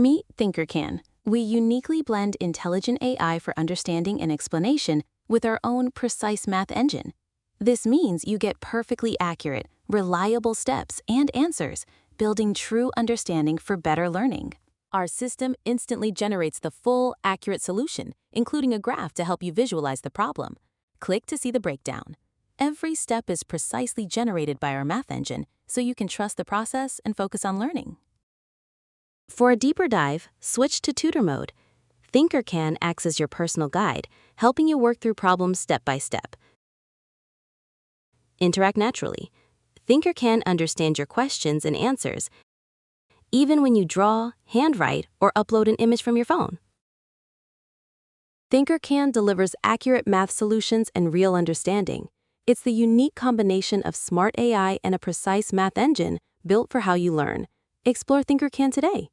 Meet Thinkercan. We uniquely blend intelligent AI for understanding and explanation with our own precise math engine. This means you get perfectly accurate, reliable steps and answers, building true understanding for better learning. Our system instantly generates the full, accurate solution, including a graph to help you visualize the problem. Click to see the breakdown. Every step is precisely generated by our math engine, so you can trust the process and focus on learning. For a deeper dive, switch to Tutor mode. Thinkercan acts as your personal guide, helping you work through problems step by step. Interact naturally. Thinkercan understands your questions and answers, even when you draw, handwrite, or upload an image from your phone. Thinkercan delivers accurate math solutions and real understanding. It's the unique combination of smart AI and a precise math engine built for how you learn. Explore Thinkercan today.